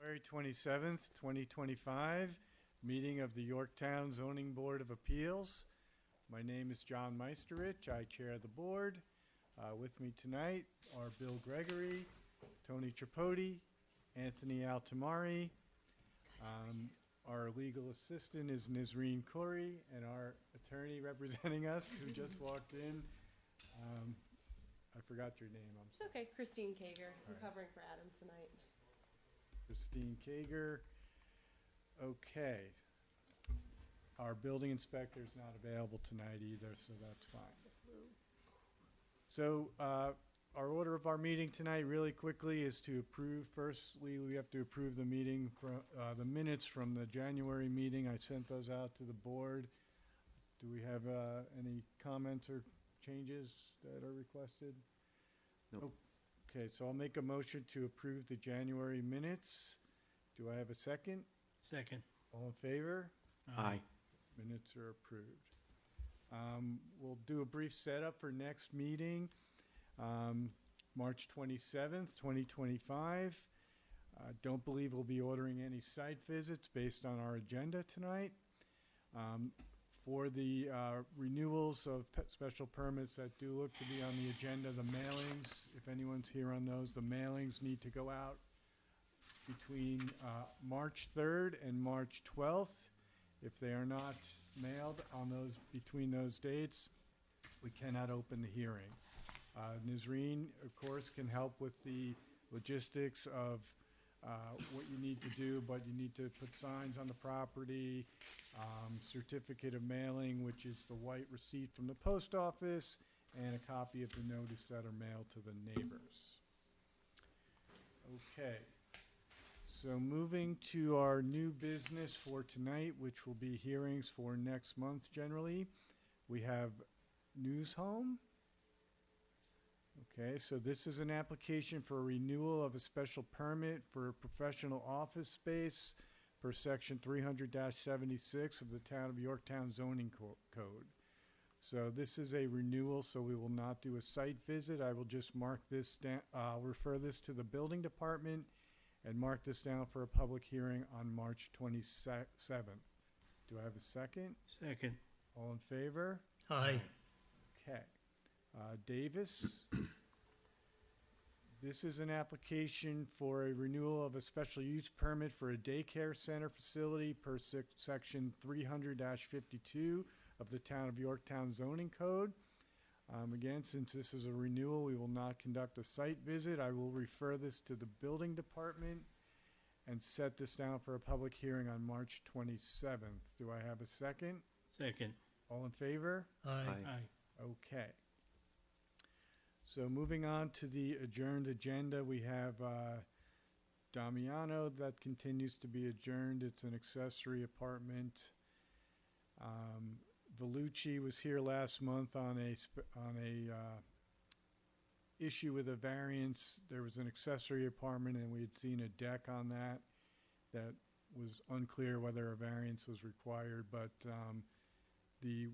February 27th, 2025, meeting of the Yorktown Zoning Board of Appeals. My name is John Meisterich. I chair the board. With me tonight are Bill Gregory, Tony Tripodi, Anthony Altamari. Our legal assistant is Nizreen Khoury, and our attorney representing us, who just walked in. I forgot your name. I'm It's sorry. okay, Christine Kager. I'm All right. covering for Adam tonight. Christine Kager. Okay. Our building inspector is not available tonight either, so that's fine. So our order of our meeting tonight, really quickly, is to approve. Firstly, we have to approve the meeting, the minutes from the January meeting. I sent those out to the board. Do we have any comments or changes that are requested? Nope. Okay, so I'll make a motion to approve the January minutes. Do I have a second? Second. All in favor? Aye. Minutes are approved. We'll do a brief setup for next meeting, March 27th, 2025. Don't believe we'll be ordering any site visits based on our agenda tonight. For the renewals of special permits that do look to be on the agenda, the mailings, if anyone's here on those, the mailings need to go out between March 3rd and March 12th. If they are not mailed on those, between those dates, we cannot open the hearing. Nizreen, of course, can help with the logistics of what you need to do, but you need to put signs on the property, certificate of mailing, which is the white receipt from the post office, and a copy of the notice that are mailed to the neighbors. Okay. So moving to our new business for tonight, which will be hearings for next month generally, we have News Home. Okay, so this is an application for a renewal of a special permit for a professional office space per section 300-76 of the Town of Yorktown zoning code. So this is a renewal, so we will not do a site visit. I will just mark this down, I'll refer this to the building department and mark this down for a public hearing on March 27th. Do I have a second? Second. All in favor? Aye. Okay. Davis. This is an application for a renewal of a special use permit for a daycare center facility per section 300-52 of the Town of Yorktown zoning code. Again, since this is a renewal, we will not conduct a site visit. I will refer this to the building department and set this down for a public hearing on March 27th. Do I have a second? Second. All in favor? Aye. Aye. Okay. So moving on to the adjourned agenda, we have Damiano that continues to be adjourned. It's an accessory apartment. Vellucci was here last month on a issue with a variance. There was an accessory apartment, and we had seen a deck on that that was unclear whether a variance was required, but the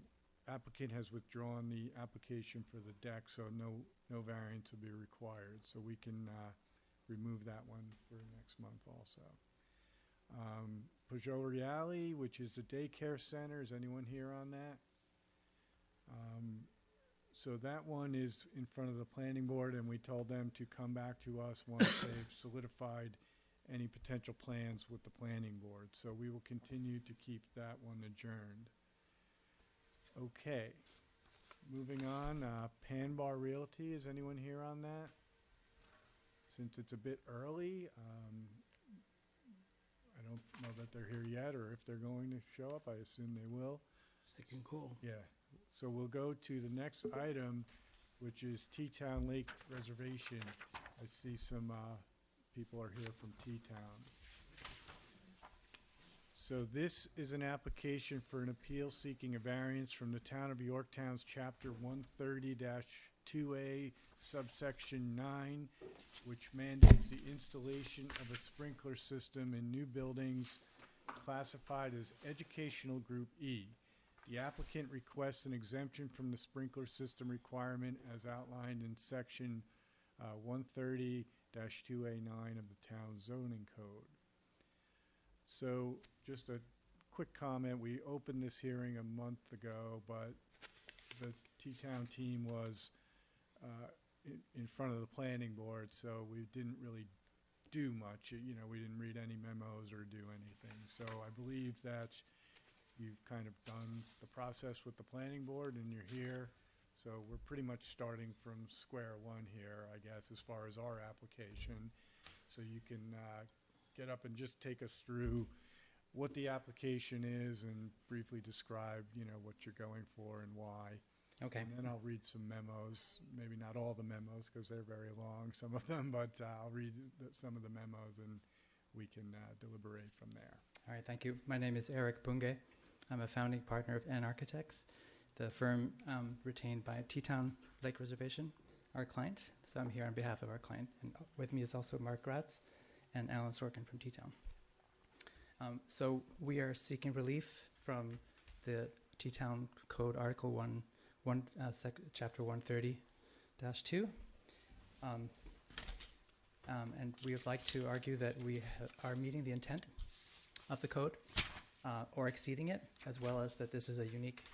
applicant has withdrawn the application for the deck, so no variance will be required. So we can remove that one for next month also. Peugeot Reale, which is a daycare center. Is anyone here on that? So that one is in front of the planning board, and we told them to come back to us once they've solidified any potential plans with the planning board. So we will continue to keep that one adjourned. Okay. Moving on, Pan Bar Realty. Is anyone here on that? Since it's a bit early, I don't know that they're here yet, or if they're going to show up. I assume they will. Second call. Yeah. So we'll go to the next item, which is Teatown Lake Reservation. I see some people are here from Teatown. So this is an application for an appeal seeking a variance from the Town of Yorktown's Chapter 130-2A, subsection 9, which mandates the installation of a sprinkler system in new buildings classified as Educational Group E. The applicant requests an exemption from the sprinkler system requirement as outlined in section 130-2A9 of the town zoning code. So just a quick comment. We opened this hearing a month ago, but the T-Town team was in front of the planning board, so we didn't really do much. You know, we didn't read any memos or do anything. So I believe that you've kind of done the process with the planning board and you're here. So we're pretty much starting from square one here, I guess, as far as our application. So you can get up and just take us through what the application is and briefly describe, you know, what you're going for and why. Okay. And then I'll read some memos, maybe not all the memos because they're very long, some of them, but I'll read some of the memos and we can deliberate from there. All right, thank you. My name is Eric Bunge. I'm a founding partner of N Architects, the firm retained by Teton Lake Reservation, our client. So I'm here on behalf of our client. And with me is also Mark Gratz and Alan Sorkin from Teton. So we are seeking relief from the Teton Code Article 1, Chapter 130-2. And we would like to argue that we are meeting the intent of the code or exceeding it, as well as that this is a unique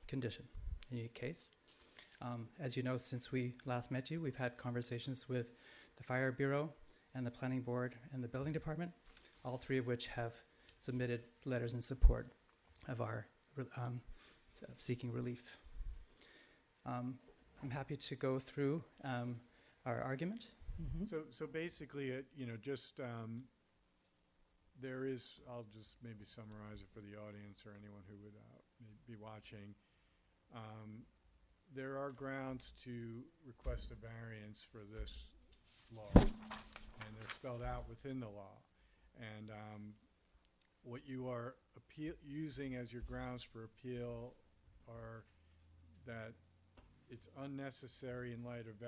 condition, a unique case. As you know, since we last met you, we've had conversations with the Fire Bureau and the Planning Board and the Building Department, all three of which have submitted letters in support of our seeking relief. I'm happy to go through our argument. So basically, you know, just there is, I'll just maybe summarize it for the audience or anyone who would be watching. There are grounds to request a variance for this law, and they're spelled out within the law. And what you are using as your grounds for appeal are that it's unnecessary in light of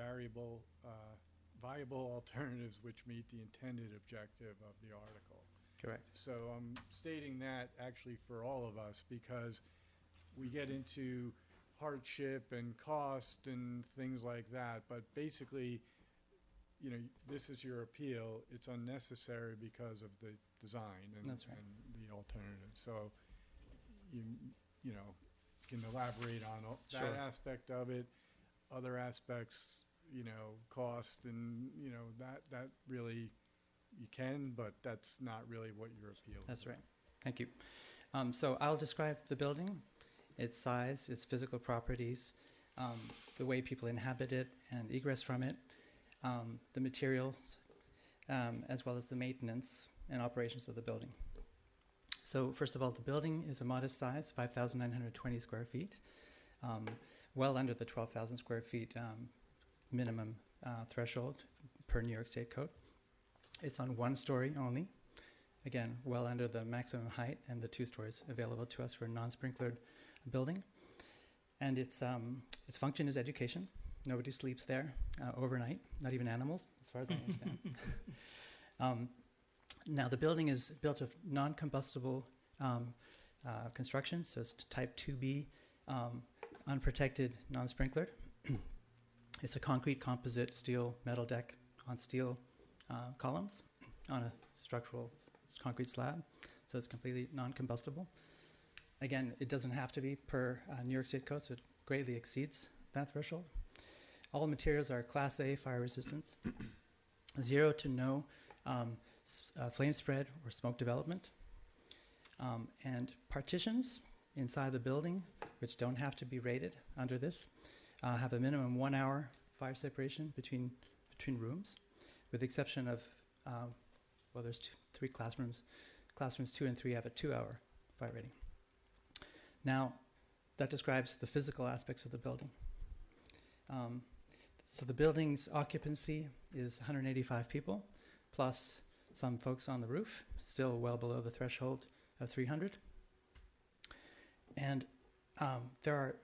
viable alternatives which meet the intended objective of the article. Correct. So I'm stating that actually for all of us because we get into hardship and cost and things like that, but basically, you know, this is your appeal. It's unnecessary because of the design and, That's right. and the alternative. So you know, can elaborate on that Sure. aspect of it, other aspects, you know, cost and, you know, that really you can, but that's not really what your appeal is. That's right. Thank you. So I'll describe the building, its size, its physical properties, the way people inhabit it and egress from it, the materials, as well as the maintenance and operations of the building. So first of all, the building is a modest size, 5,920 square feet, well under the 12,000 square feet minimum threshold per New York State Code. It's on one story only, again, well under the maximum height and the 2 stories available to us for a non-sprinklered building. And its function is education. Nobody sleeps there overnight, not even animals, as far as I understand. Now, the building is built of non-combustible construction, so it's type 2B, unprotected, non-sprinklered. It's a concrete composite steel metal deck on steel columns on a structural concrete slab, so it's completely non-combustible. Again, it doesn't have to be per New York State Code, so it greatly exceeds that threshold. All materials are Class A fire resistance, 0 to no flame spread or smoke development, and partitions inside the building, which don't have to be rated under this, have a minimum 1 hour fire separation between rooms, with the exception of, well, there's 3 classrooms. Classrooms 2 and 3 have a 2-hour fire rating. Now, that describes the physical aspects of the building. So the building's occupancy is 185 people, plus some folks on the roof, still well below the threshold of 300. And there are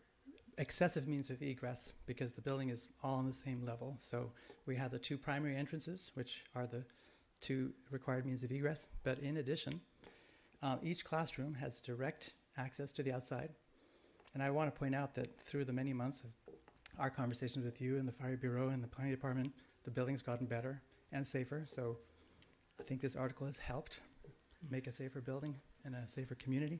excessive means of egress because the building is all on the same level. So we have the 2 primary entrances, which are the 2 required means of egress. But in addition, each classroom has direct access to the outside. And I want to point out that through the many months of our conversations with you and the Fire Bureau and the Planning Department, the building's gotten better and safer. So I think this article has helped make a safer building and a safer community.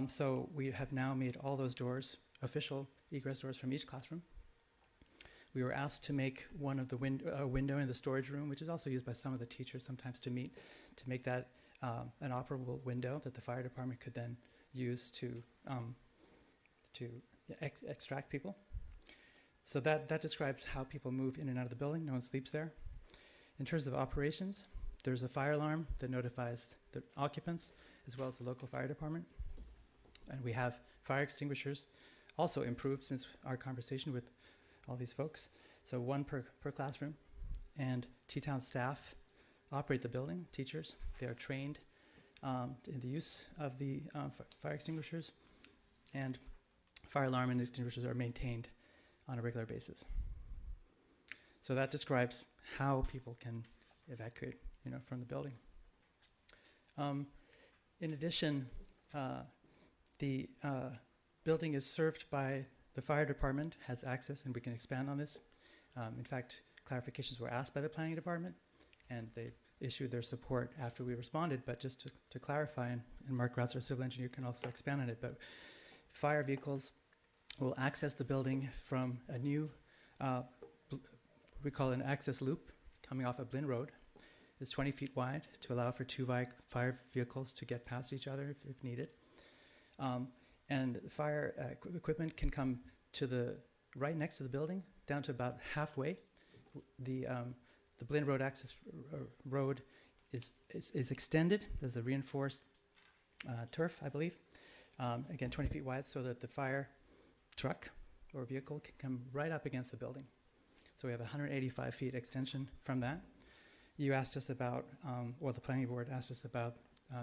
So we have now made all those doors official egress doors from each classroom. We were asked to make one of the window in the storage room, which is also used by some of the teachers sometimes to meet, to make that an operable window that the fire department could then use to extract people. So that describes how people move in and out of the building. No one sleeps there. In terms of operations, there's a fire alarm that notifies the occupants as well as the local fire department. And we have fire extinguishers, also improved since our conversation with all these folks. So one per classroom. And T-Town staff operate the building, teachers. They are trained in the use of the fire extinguishers. And fire alarm and extinguishers are maintained on a regular basis. So that describes how people can evacuate, from the building. In addition, the building is served by the fire department, has access, and we can expand on this. In fact, clarifications were asked by the planning department, and they issued their support after we responded. But just to clarify, and Mark Gratz, our civil engineer, can also expand on it, but fire vehicles will access the building from a new, we call it an access loop coming off of Blinn Road. It's 20 feet wide to allow for two fire vehicles to get past each other if needed. And fire equipment can come to right next to the building, down to about halfway. The Blinn Road access road is extended. There's a reinforced turf, I believe. Again, 20 feet wide, so that the fire truck or vehicle can come right up against the building. So we have 185 feet extension from that. You asked us about, or the planning board asked us about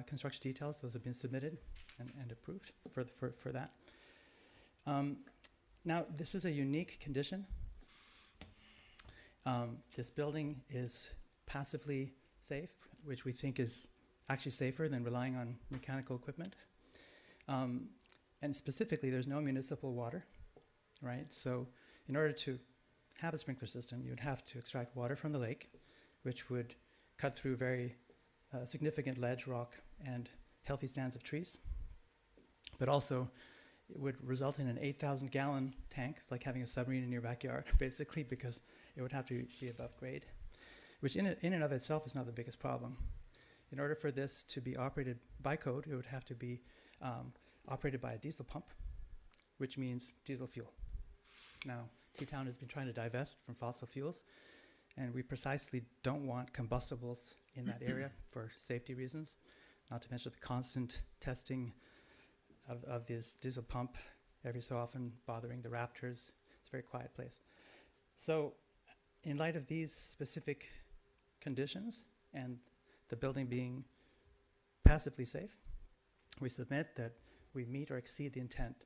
construction details. Those have been submitted and approved for that. Now, this is a unique condition. This building is passively safe, which we think is actually safer than relying on mechanical equipment. And specifically, there's no municipal water, right? So in order to have a sprinkler system, you would have to extract water from the lake, which would cut through very significant ledge, rock, and healthy stands of trees. But also, it would result in an 8,000-gallon tank. It's like having a submarine in your backyard, basically, because it would have to be above grade, which in and of itself is not the biggest problem. In order for this to be operated by code, it would have to be operated by a diesel pump, which means diesel fuel. Now, T-Town has been trying to divest from fossil fuels, and we precisely don't want combustibles in that area for safety reasons, not to mention the constant testing of this diesel pump every so often bothering the raptors. It's a very quiet place. So in light of these specific conditions and the building being passively safe, we submit that we meet or exceed the intent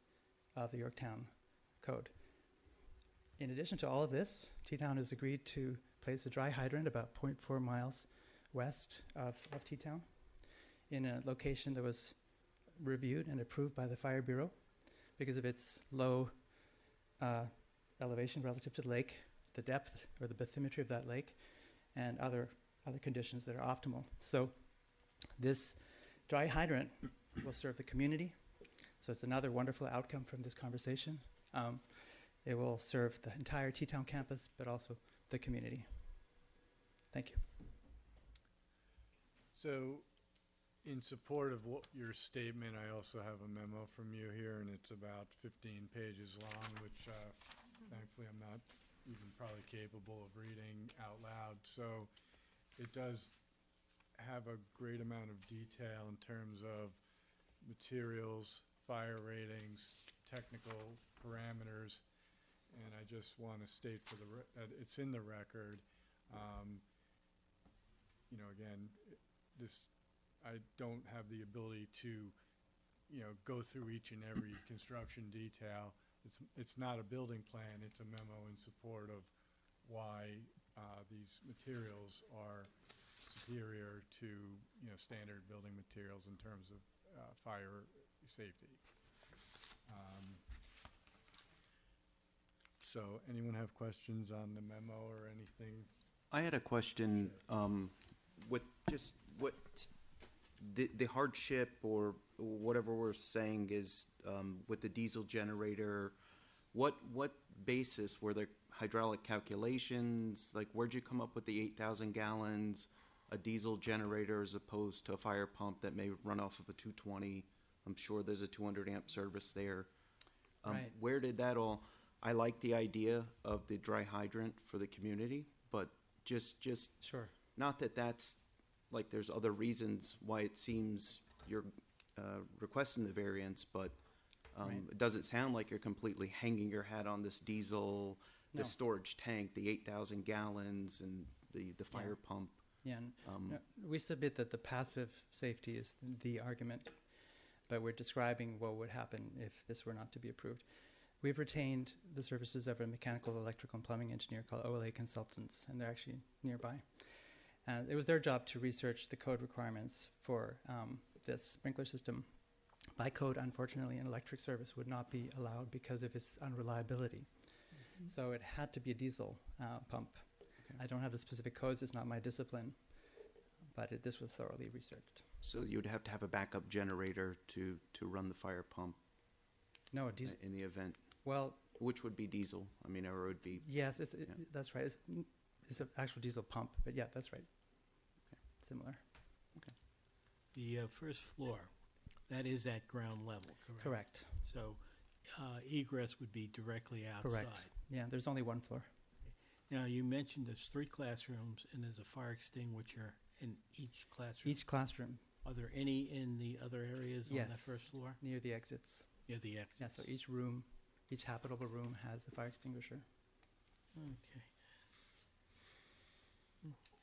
of the Yorktown Code. In addition to all of this, T-Town has agreed to place a dry hydrant about 0.4 miles west of T-Town in a location that was reviewed and approved by the Fire Bureau because of its low elevation relative to the lake, the depth or the bathymetry of that lake, and other conditions that are optimal. So this dry hydrant will serve the community. So it's another wonderful outcome from this conversation. It will serve the entire T-Town campus, but also the community. Thank you. So, in support of your statement, I also have a memo from you here, and it's about 15 pages long, which thankfully I'm not even probably capable of reading out loud. So it does have a great amount of detail in terms of materials, fire ratings, technical parameters, and I just want to state for that it's in the record. Again, I don't have the ability to, go through each and every construction detail. It's not a building plan. It's a memo in support of why these materials are superior to, standard building materials in terms of fire safety. So anyone have questions on the memo or anything? I had a question, with the hardship or whatever we're saying is with the diesel generator, what basis were there hydraulic calculations? Like, where'd you come up with the 8,000 gallons, a diesel generator as opposed to a fire pump that may run off of a 220? I'm sure there's a 200 amp service there. Right. Where did that all? I like the idea of the dry hydrant for the community, but just Sure. not that that's like there's other reasons why it seems you're requesting the variance, but Right. it doesn't sound like you're completely hanging your hat on this diesel, the No. storage tank, the 8,000 gallons, and the fire pump. Yeah, no, we submit that the passive safety is the argument, but we're describing what would happen if this were not to be approved. We've retained the services of a mechanical, electrical, and plumbing engineer called OLA Consultants, and they're actually nearby. It was their job to research the code requirements for this sprinkler system. By code, unfortunately, an electric service would not be allowed because of its unreliability. So it had to be a diesel pump. Okay. I don't have the specific codes, it's not my discipline, but this was thoroughly researched. So you'd have to have a backup generator to run the fire pump No, a diesel. in the event, Well, which would be diesel. I mean, or it would be. yes, Yeah. that's right. It's an actual diesel pump, but yeah, that's right. Similar. The first floor, that is at ground level, correct? Correct. So egress would be directly outside. Correct. Yeah, there's only one floor. Now, you mentioned there's 3 classrooms and there's a fire extinguisher in each classroom. Each classroom Are there any in the other areas on that Yes. first floor? near the exits. Near the exits? Yeah, so each room, each habitable room has a fire extinguisher. Okay.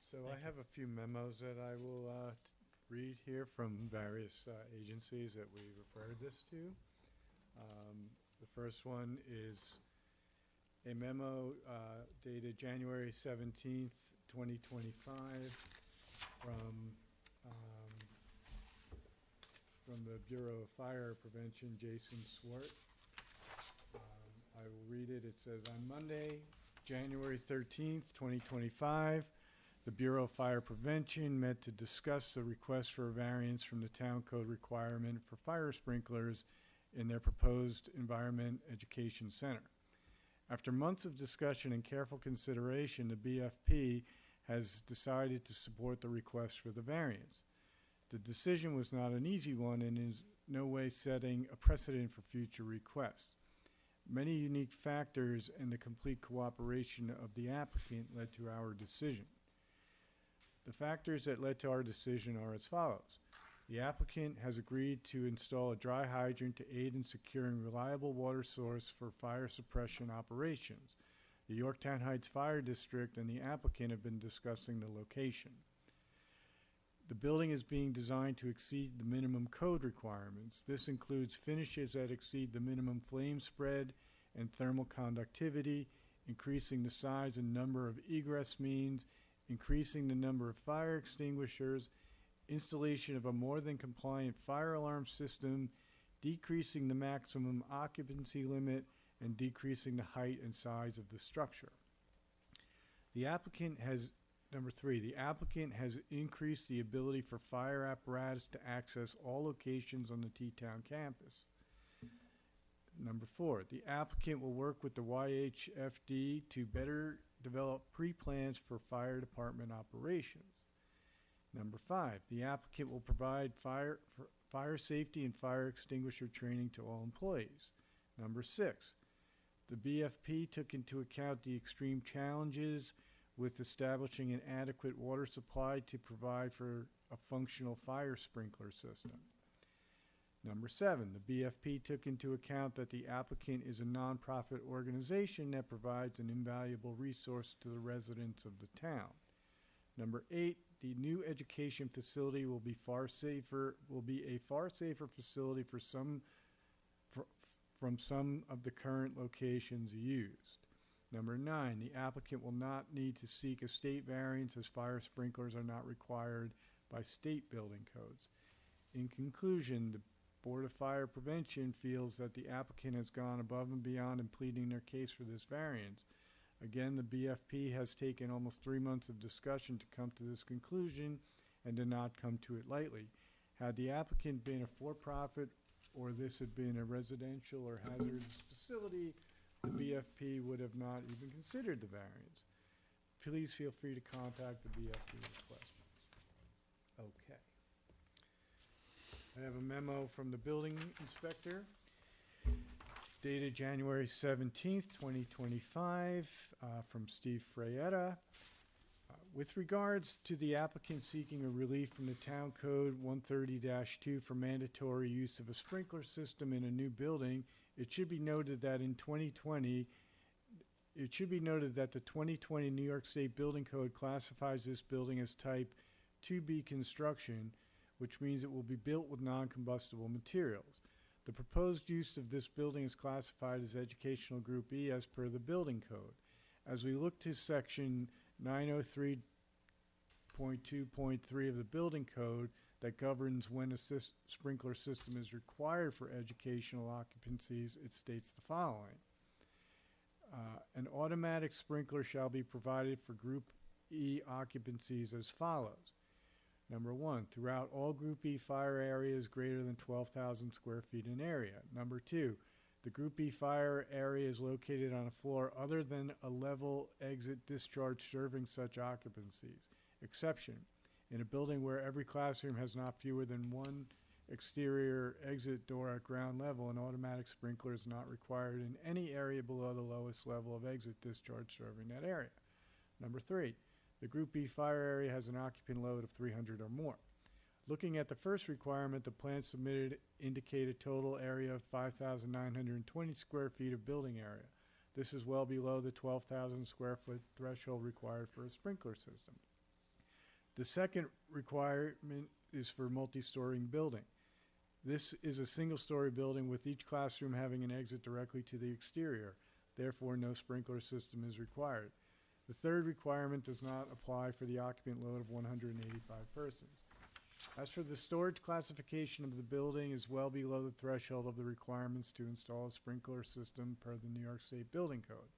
So I Thank you. have a few memos that I will read here from various agencies that we referred this to. The first one is a memo dated January 17th, 2025 from the Bureau of Fire Prevention, Jason Swart. I will read it. It says, on Monday, January 13th, 2025, the Bureau of Fire Prevention met to discuss the request for a variance from the town code requirement for fire sprinklers in their proposed Environment Education Center. After months of discussion and careful consideration, the BFP has decided to support the request for the variance. The decision was not an easy one and is no way setting a precedent for future requests. Many unique factors and the complete cooperation of the applicant led to our decision. The factors that led to our decision are as follows. The applicant has agreed to install a dry hydrant to aid in securing reliable water source for fire suppression operations. The Yorktown Heights Fire District and the applicant have been discussing the location. The building is being designed to exceed the minimum code requirements. This includes finishes that exceed the minimum flame spread and thermal conductivity, increasing the size and number of egress means, increasing the number of fire extinguishers, installation of a more than compliant fire alarm system, decreasing the maximum occupancy limit, and decreasing the height and size of the structure. The applicant has, number 3, the applicant has increased the ability for fire apparatus to access all locations on the T-Town campus. Number 4, the applicant will work with the YHFD to better develop pre-plans for fire department operations. Number 5, the applicant will provide fire safety and fire extinguisher training to all employees. Number 6, the BFP took into account the extreme challenges with establishing an adequate water supply to provide for a functional fire sprinkler system. Number 7, the BFP took into account that the applicant is a nonprofit organization that provides an invaluable resource to the residents of the town. Number 8, the new education facility will be a far safer facility from some of the current locations used. Number 9, the applicant will not need to seek a state variance as fire sprinklers are not required by state building codes. In conclusion, the Board of Fire Prevention feels that the applicant has gone above and beyond in pleading their case for this variance. Again, the BFP has taken almost 3 months of discussion to come to this conclusion and did not come to it lightly. Had the applicant been a for-profit or this had been a residential or hazardous facility, the BFP would have not even considered the variance. Please feel free to contact the BFP with questions. Okay. I have a memo from the building inspector dated January 17th, 2025, from Steve Frayetta. With regards to the applicant seeking a relief from the Town Code 130-2 for mandatory use of a sprinkler system in a new building, it should be noted that the 2020 New York State Building Code classifies this building as type 2B construction, which means it will be built with non-combustible materials. The proposed use of this building is classified as Educational Group E as per the building code. As we look to section 903.2.3 of the building code that governs when a sprinkler system is required for educational occupancies, it states the following. An automatic sprinkler shall be provided for Group E occupancies as follows. Number 1, throughout all Group E fire areas greater than 12,000 square feet in area. Number 2, the Group E fire area is located on a floor other than a level exit discharge serving such occupancies. Exception, in a building where every classroom has not fewer than one exterior exit door at ground level, an automatic sprinkler is not required in any area below the lowest level of exit discharge serving that area. Number 3, the Group B fire area has an occupant load of 300 or more. Looking at the first requirement, the plan submitted indicate a total area of 5,920 square feet of building area. This is well below the 12,000 square foot threshold required for a sprinkler system. The second requirement is for multi-story building. This is a single-story building with each classroom having an exit directly to the exterior. Therefore, no sprinkler system is required. The third requirement does not apply for the occupant load of 185 persons. As for the storage classification of the building is well below the threshold of the requirements to install a sprinkler system per the New York State Building Code.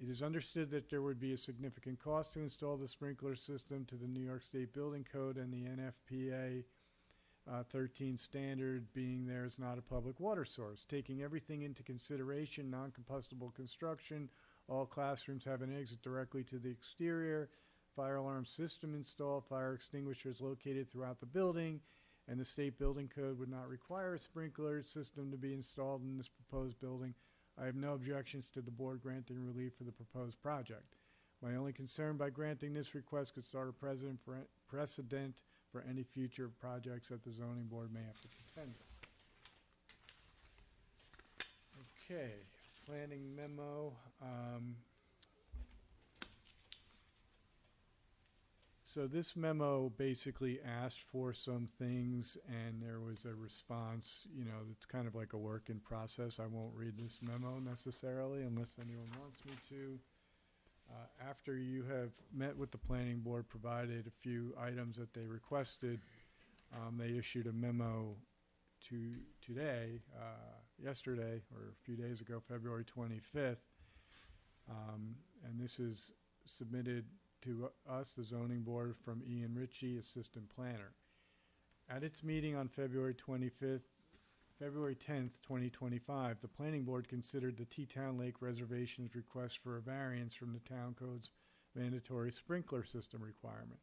It is understood that there would be a significant cost to install the sprinkler system to the New York State Building Code and the NFPA 13 standard, being there is not a public water source. Taking everything into consideration, non-combustible construction, all classrooms have an exit directly to the exterior, fire alarm system installed, fire extinguishers located throughout the building, and the state building code would not require a sprinkler system to be installed in this proposed building. I have no objections to the board granting relief for the proposed project. My only concern by granting this request could start a precedent for any future projects that the zoning board may have to contend with. Okay, planning memo. So this memo basically asked for some things, and there was a response. You know, it's kind of like a work in process. I won't read this memo necessarily unless anyone wants me to. After you have met with the planning board, provided a few items that they requested, they issued a memo yesterday, or a few days ago, February 25th. And this is submitted to us, the zoning board, from Ian Ritchie, assistant planner. At its meeting on February 10th, 2025, the planning board considered the Teatown Lake Reservation's request for a variance from the town code's mandatory sprinkler system requirement.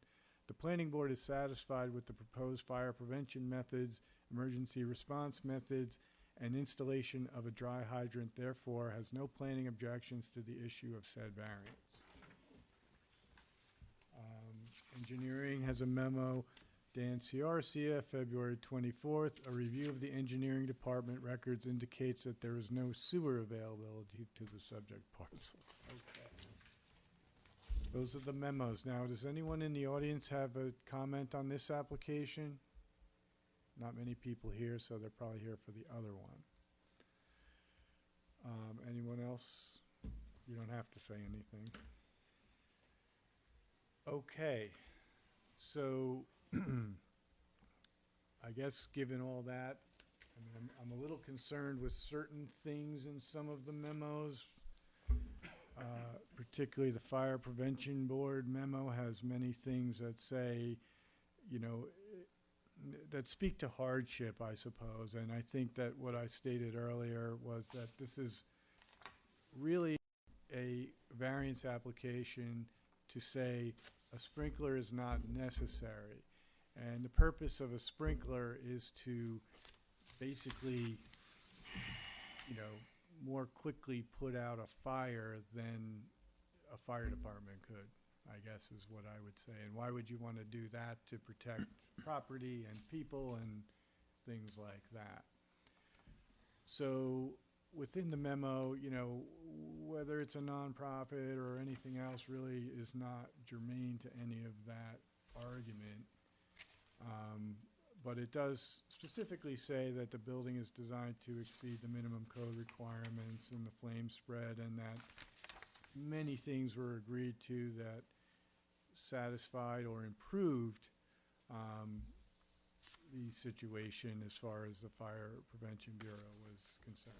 The planning board is satisfied with the proposed fire prevention methods, emergency response methods, and installation of a dry hydrant, therefore has no planning objections to the issue of said variance. Engineering has a memo, Dan Ciarcia, February 24th. A review of the engineering department records indicates that there is no sewer availability to the subject parcel. Okay. Those are the memos. Now, does anyone in the audience have a comment on this application? Not many people here, so they're probably here for the other one. Anyone else? You don't have to say anything. Okay, so I guess given all that, I mean, I'm a little concerned with certain things in some of the memos. Particularly the Fire Prevention Board memo has many things that say, you know, that speak to hardship, I suppose. And I think that what I stated earlier was that this is really a variance application to say a sprinkler is not necessary. And the purpose of a sprinkler is to basically, you know, more quickly put out a fire than a fire department could, I guess is what I would say. And why would you want to do that? To protect property and people and things like that. So within the memo, you know, whether it's a nonprofit or anything else really is not germane to any of that argument. But it does specifically say that the building is designed to exceed the minimum code requirements and the flame spread, and that many things were agreed to that satisfied or improved the situation as far as the Fire Prevention Bureau was concerned.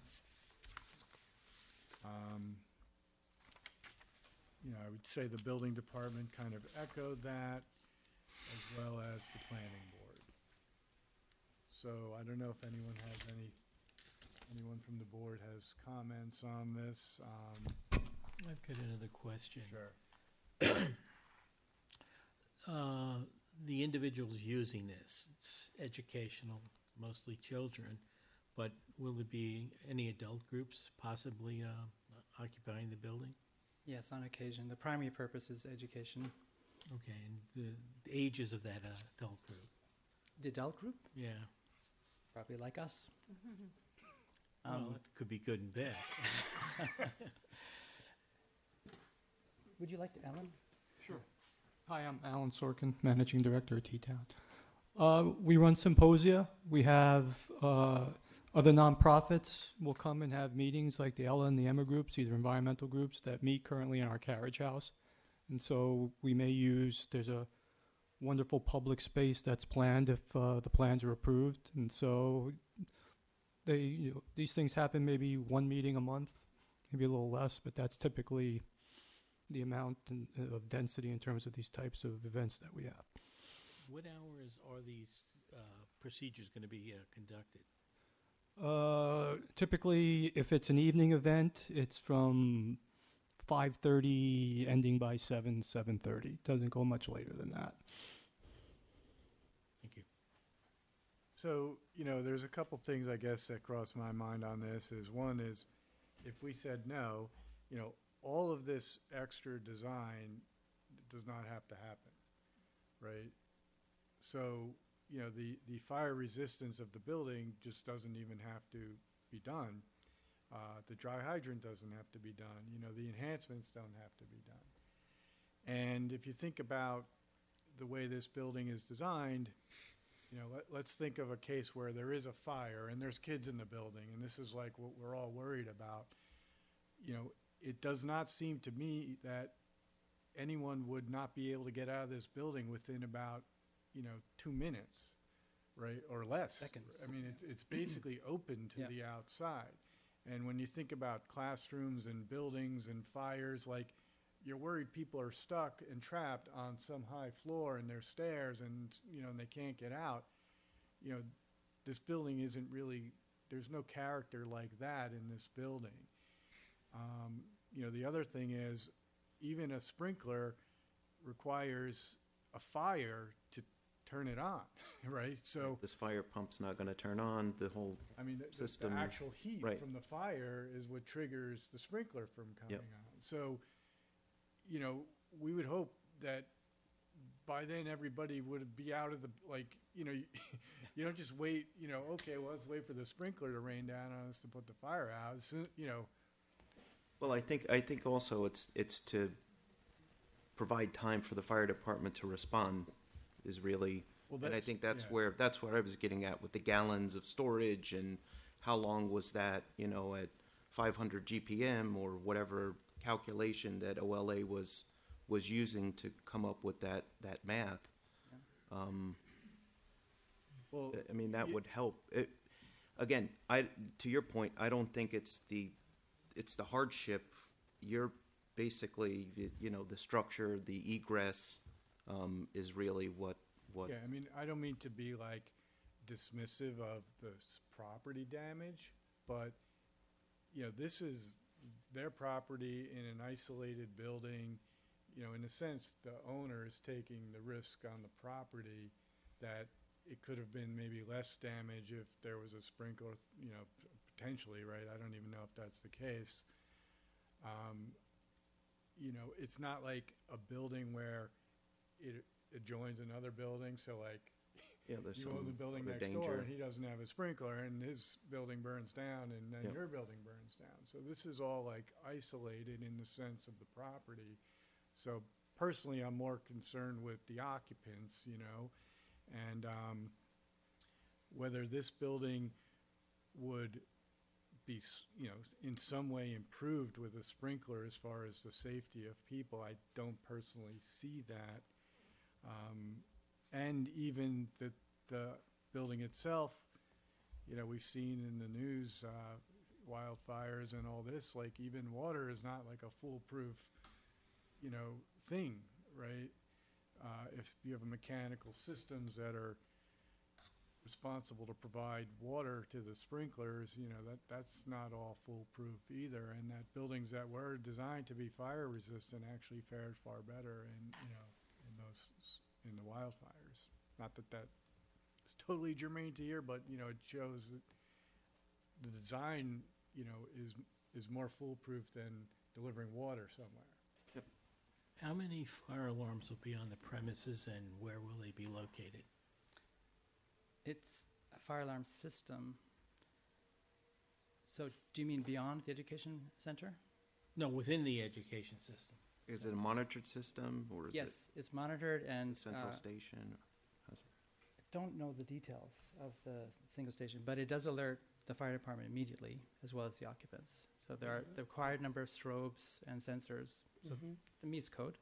You know, I would say the building department kind of echoed that, as well as the planning board. So I don't know if anyone anyone from the board has comments on this. I've got another question. Sure. The individuals using this, it's educational, mostly children, but will there be any adult groups possibly occupying the building? Yes, on occasion. The primary purpose is education. Okay, and the ages of that adult group? The adult group, Yeah. probably like us. Well, it could be good and bad. Would you like to, Alan? Sure. Hi, I'm Alan Sorkin, Managing Director at T-Town. We run symposia. We have other nonprofits will come and have meetings like the Ella and the Emma groups, these are environmental groups that meet currently in our carriage house. And so we may use, there's a wonderful public space that's planned if the plans are approved. And so these things happen maybe one meeting a month, maybe a little less, but that's typically the amount of density in terms of these types of events that we have. What hours are these procedures going to be conducted? Typically, if it's an evening event, it's from 5:30, ending by 7:30. Doesn't go much later than that. Thank you. So, you know, there's a couple things I guess that cross my mind on this. Is one is, if we said no, you know, all of this extra design does not have to happen, right? So, you know, the fire resistance of the building just doesn't even have to be done. The dry hydrant doesn't have to be done. You know, the enhancements don't have to be done. And if you think about the way this building is designed, you know, let's think of a case where there is a fire and there's kids in the building, and this is like what we're all worried about. You know, it does not seem to me that anyone would not be able to get out of this building within about, 2 minutes, right, or less. Seconds. I mean, it's basically open to Yeah. the outside. And when you think about classrooms and buildings and fires, like, you're worried people are stuck and trapped on some high floor and there's stairs and, and they can't get out. This building isn't really, there's no character like that in this building. The other thing is, even a sprinkler requires a fire to turn it on, right? So, This fire pump's not going to turn on. The whole I mean, the system, actual heat right. from the fire is what triggers the sprinkler from coming Yep. on. So, we would hope that by then everybody would be out of the, you don't just wait, okay, well, let's wait for the sprinkler to rain down on us to put the fire out. So, Well, I think also it's to provide time for the fire department to respond is really, Well, and I that's- think that's yeah. that's what I was getting at with the gallons of storage and how long was that, at 500 GPM or whatever calculation that OLA was using to come up with that math. well, I mean, that you- would help. Again, to your point, I don't think it's the hardship. You're basically, the structure, the egress, is really what. yeah, I mean, I don't mean to be like, dismissive of the property damage, but, you know, this is their property in an isolated building. You know, in a sense, the owner is taking the risk on the property that it could have been maybe less damage if there was a sprinkler, you know, potentially, right? I don't even know if that's the case. You know, it's not like a building where it adjoins another building, so like, Yeah, there's you own some the building other next door danger. and he doesn't have a sprinkler and his building burns down and then Yep. your building burns down. So this is all like isolated in the sense of the property. So personally, I'm more concerned with the occupants, you know, and whether this building would be, you know, in some way improved with a sprinkler as far as the safety of people. I don't personally see that. And even the building itself, you know, we've seen in the news wildfires and all this, like even water is not like a foolproof, you know, thing, right? If you have mechanical systems that are responsible to provide water to the sprinklers, you know, that's not all foolproof either. And that buildings that were designed to be fire resistant actually fared far better in, you know, in the wildfires. Not that that is totally germane to here, but, you know, it shows that the design, you know, is more foolproof than delivering water somewhere. How many fire alarms will be on the premises and where will they be located? It's a fire alarm system. So do you mean beyond the education center? No, within the education system. Is it a monitored system or is Yes, it's monitored it and a central station? How's it- I don't know the details of the single station, but it does alert the fire department immediately, as well as the occupants. So there are the required number of strobes and sensors. So it meets code.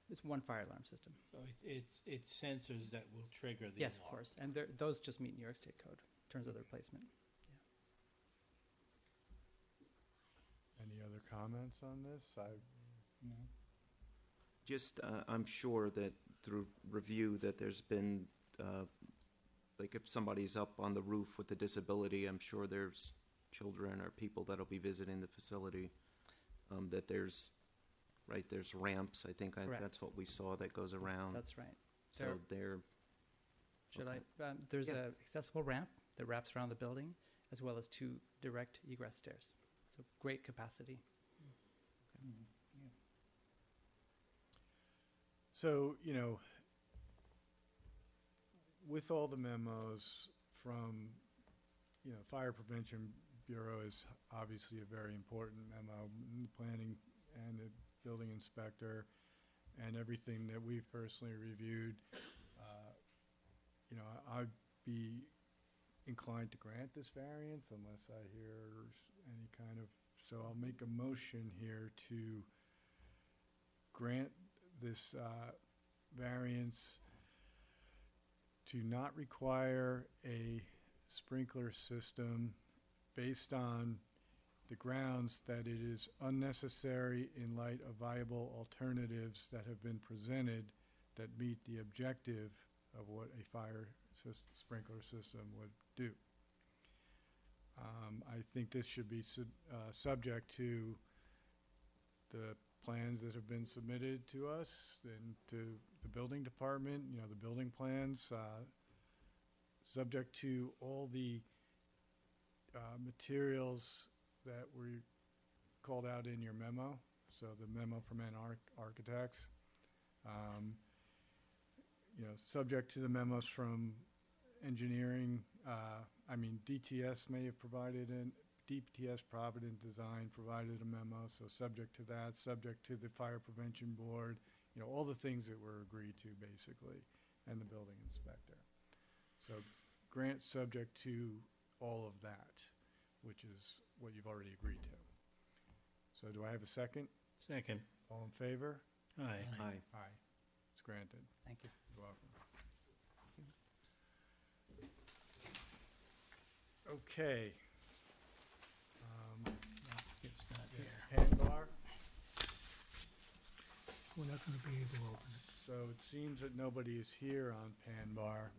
It's one fire alarm system. So it's sensors that will trigger the Yes, of alarm. course. And those just meet New York State code in terms of their placement. Any other comments on this? Just, I'm sure that through review that there's been, like if somebody's up on the roof with a disability, I'm sure there's children or people that'll be visiting the facility, that there's ramps. I think Correct. that's what we saw that goes around. That's right. So they're, Should Okay. there's Yeah. a accessible ramp that wraps around the building, as well as 2 direct egress stairs. So great capacity. So, you know, with all the memos from, you know, Fire Prevention Bureau is obviously a very important memo, the planning and the building inspector, and everything that we've personally reviewed. You know, I'd be inclined to grant this variance unless I hear any kind of, so I'll make a motion here to grant this variance to not require a sprinkler system based on the grounds that it is unnecessary in light of viable alternatives that have been presented that meet the objective of what a fire sprinkler system would do. I think this should be subject to the plans that have been submitted to us and to the building department, you know, the building plans, subject to all the materials that were called out in your memo, so the memo from Architects. You know, subject to the memos from engineering, DTS may have provided DTS Provident Design provided a memo, so subject to that, subject to the Fire Prevention Board, you know, all the things that were agreed to basically, and the building inspector. So grant subject to all of that, which is what you've already agreed to. So do I have a second? Second. All in favor? Aye. aye. Aye. It's granted. Thank you. You're welcome. Okay. It's not here. Panbar. We're not gonna be able to open it. So it seems that nobody is here on Panbar.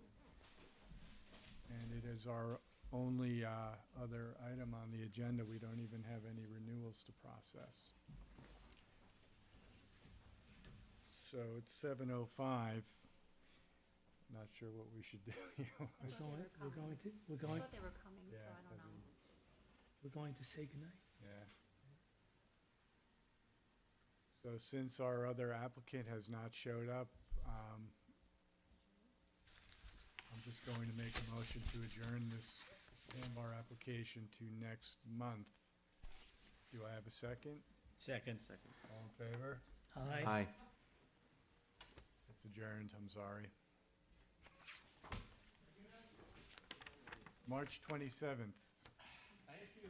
And it is our only other item on the agenda. We don't even have any renewals to process. So it's 7:05. Not sure what we should do. We're going to, I thought they were coming, so Yeah, I don't know. we're going to say goodnight. Yeah. So since our other applicant has not showed up, I'm just going to make a motion to adjourn this Ambar application to next month. Do I have a second? Second. All in favor? Aye. Aye. It's adjourned, I'm sorry. March 27th. Thank you.